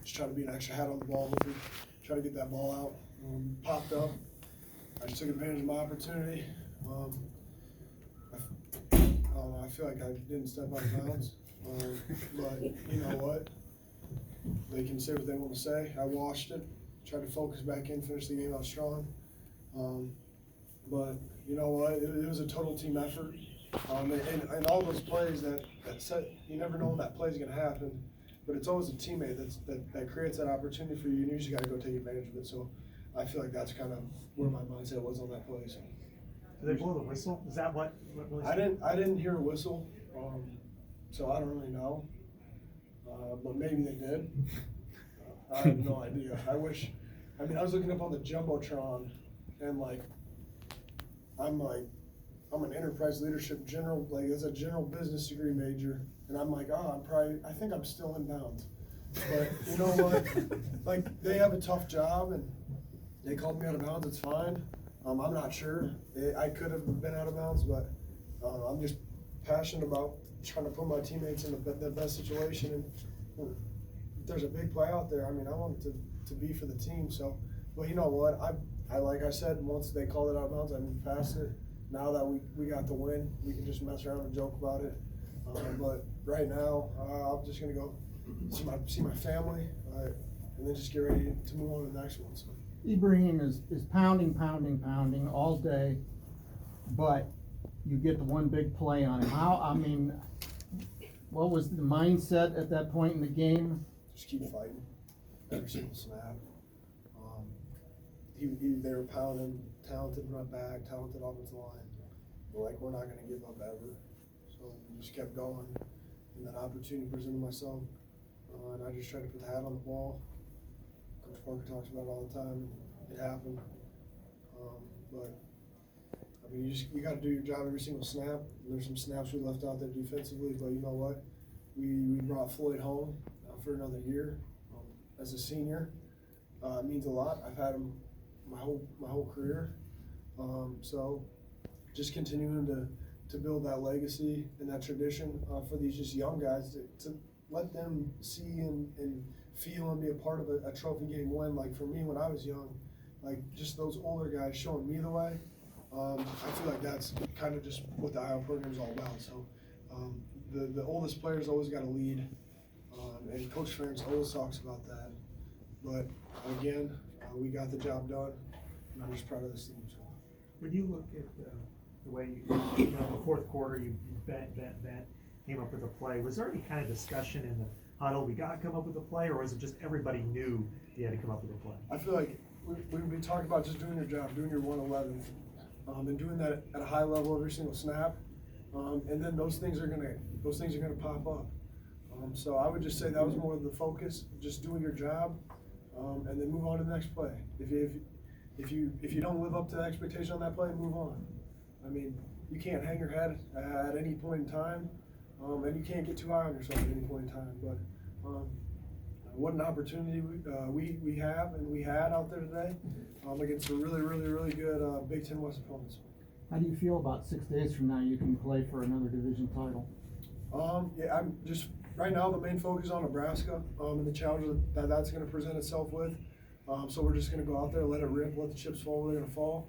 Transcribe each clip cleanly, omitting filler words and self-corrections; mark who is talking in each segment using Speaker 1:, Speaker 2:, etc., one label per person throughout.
Speaker 1: just try to be an extra hat on the ball, hopefully try to get that ball out. Popped up. I just took advantage of my opportunity. I don't know, I feel like I didn't step out of bounds. But you know what? They can say what they want to say. I washed it, tried to focus back in, finish the game out strong. But you know what? It was a total team effort. And all those plays that set, you never know when that play is going to happen. But it's always a teammate that creates that opportunity for you, and you just got to go take advantage of it. So I feel like that's kind of where my mindset was on that play. So.
Speaker 2: Did they blow the whistle? Is that what really?
Speaker 1: I didn't hear a whistle, so I don't really know. But maybe they did. I have no idea. I wish. I mean, I was looking up on the jumbotron, and I'm an enterprise leadership general, as a general business degree major, and I'm like, I think I'm still in bounds. But you know what? They have a tough job, and they called me out of bounds. It's fine. I'm not sure. I could have been out of bounds, but I'm just passionate about trying to put my teammates in the best situation. And if there's a big play out there, I mean, I want it to be for the team. So, but you know what? I like I said, once they called it out of bounds, I moved past it. Now that we got the win, we can just mess around and joke about it. But right now, I'm just gonna go see my family, and then just get ready to move on to the next one. So.
Speaker 3: Ibrahim is pounding all day, but you get the one big play on him. What was the mindset at that point in the game?
Speaker 1: Just keep fighting every single snap. They were pounding, talented run back, talented offensive line. We're not going to give up ever. So we just kept going, and that opportunity presented myself, and I just tried to put the hat on the ball. Coach Parker talks about it all the time. It happened, but I mean, you got to do your job every single snap. There's some snaps we left out there defensively, but you know what? We brought Floyd home for another year as a senior. It means a lot. I've had him my whole career, so just continuing to build that legacy and that tradition for these just young guys to let them see and feel and be a part of a trophy game win. For me, when I was young, just those older guys showing me the way. I feel like that's kind of just what the Iowa program is all about. So the oldest players always got to lead, and Coach Ferentz always talks about that. But again, we got the job done, and I'm just proud of this team. So.
Speaker 2: When you look at the way the fourth quarter, you came up with a play, was there any kind of discussion in the huddle, we got to come up with a play, or was it just everybody knew you had to come up with a play?
Speaker 1: I feel like we've been talking about just doing your job, doing your 111, and doing that at a high level every single snap, and then those things are gonna pop up. So I would just say that was more of the focus, just doing your job, and then move on to the next play. If you don't live up to the expectation on that play, move on. I mean, you can't hang your head at any point in time, and you can't get too high on yourself at any point in time. But what an opportunity we have and we had out there today against a really good Big Ten West opponents.
Speaker 3: How do you feel about 6 days from now you can play for another division title?
Speaker 1: Yeah, I'm just right now the main focus is on Nebraska and the challenge that's going to present itself with. So we're just going to go out there, let it rip, let the chips fall where they're going to fall.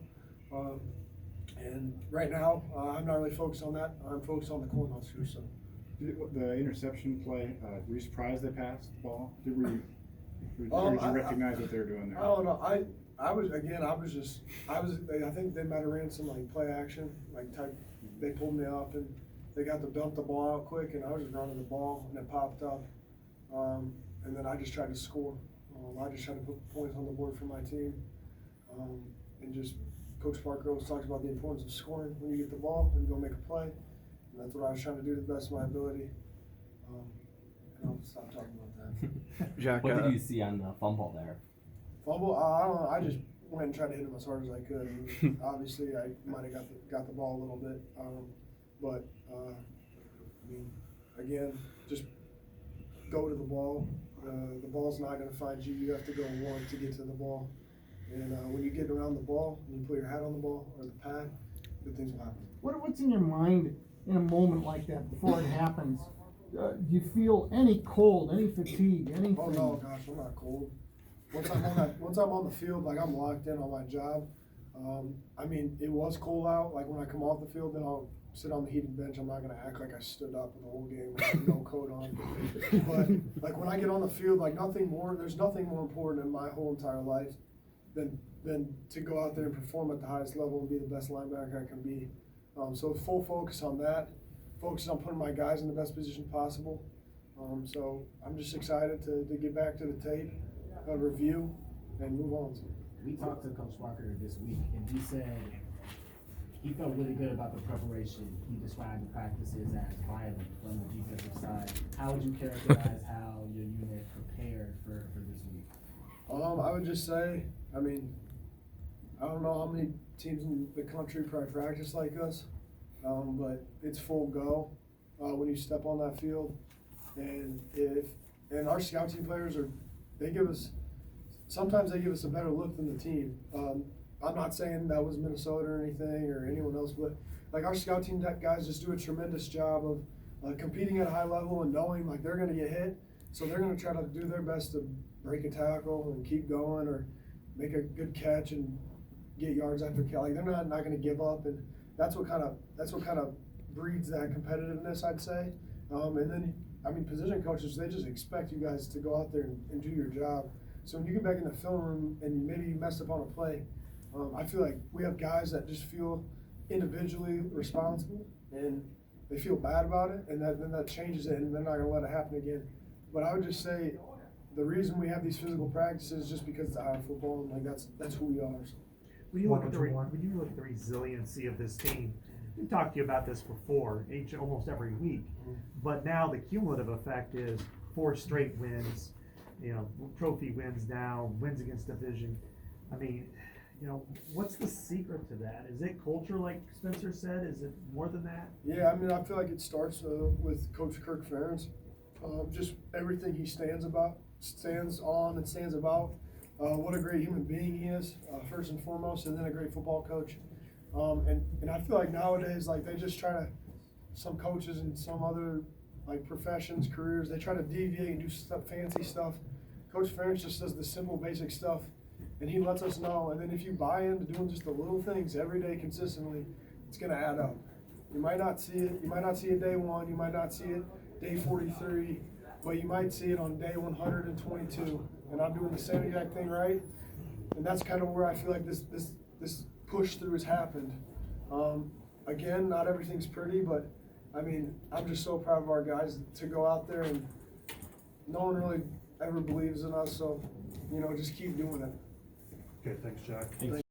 Speaker 1: And right now, I'm not really focused on that. I'm focused on the Cornhuskers. So.
Speaker 4: The interception play, were you surprised they passed the ball? Did you recognize what they were doing there?
Speaker 1: I don't know. I think they might have ran some play action, they pulled me up and they got to dump the ball out quick, and I was just running the ball and it popped up. And then I just tried to score. I just tried to put points on the board for my team. And just Coach Parker always talks about the importance of scoring when you get the ball and you go make a play. And that's what I was trying to do to the best of my ability. And I'll stop talking about that.
Speaker 5: Jack, what did you see on the fumble there?
Speaker 1: Fumble? I don't know. I just went and tried to hit him as hard as I could. And obviously, I might have got the ball a little bit. But I mean, again, just go to the ball. The ball's not going to find you. You have to go one to get to the ball. And when you get around the ball, and you put your hat on the ball or the pad, good things will happen.
Speaker 3: What's in your mind in a moment like that before it happens? do you feel any cold, any fatigue, anything?
Speaker 1: Oh no, gosh, I'm not cold. Once I'm on the field, like I'm locked in on my job. I mean, it was cold out. Like when I come off the field, then I'll sit on the heated bench. I'm not gonna act like I stood up the whole game with no coat on. But like when I get on the field, like there's nothing more important in my whole entire life than to go out there and perform at the highest level and be the best linebacker I can be. So full focus on that. Focus on putting my guys in the best position possible. So I'm just excited to get back to the tape, review, and move on.
Speaker 6: We talked to Coach Parker this week, and he said he felt really good about the preparation. He described the practices as violent from the defensive side. How would you characterize how your unit prepared for this week?
Speaker 1: I would just say, I mean, I don't know how many teams in the country probably practice like us, but it's full go when you step on that field. And our scout team players sometimes they give us a better look than the team. I'm not saying that was Minnesota or anything or anyone else, but like our scout team guys just do a tremendous job of competing at a high level and knowing like they're going to get hit. So they're going to try to do their best to break a tackle and keep going or make a good catch and get yards after catch. Like they're not going to give up, and that's what kind of breeds that competitiveness, I'd say. And then I mean, position coaches, they just expect you guys to go out there and do your job. So when you get back in the film room and maybe you messed up on a play, I feel like we have guys that just feel individually responsible and they feel bad about it, and then that changes it, and they're not going to let it happen again. But I would just say the reason we have these physical practices is just because it's Iowa football, and like that's who we are. So.
Speaker 2: When you look at the resiliency of this team, we talked to you about this before, almost every week, but now the cumulative effect is 4 straight wins, trophy wins now, wins against division. I mean, what's the secret to that? Is it culture, like Spencer said? Is it more than that?
Speaker 1: Yeah, I mean, I feel like it starts with Coach Kirk Ferentz. Just everything he stands on and stands about. What a great human being he is, first and foremost, and then a great football coach. And I feel like nowadays, like they just try to, some coaches and some other like professions, careers, they try to deviate and do fancy stuff. Coach Ferentz just does the simple, basic stuff, and he lets us know. And then if you buy into doing just the little things every day consistently, it's going to add up. You might not see it. You might not see it day 1. You might not see it day 43, but you might see it on day 122. And I'm doing the same exact thing right. And that's kind of where I feel like this push through has happened. Again, not everything's pretty, but I mean, I'm just so proud of our guys to go out there, and no one really ever believes in us, so just keep doing it.
Speaker 2: Okay, thanks, Jack.
Speaker 5: Thanks.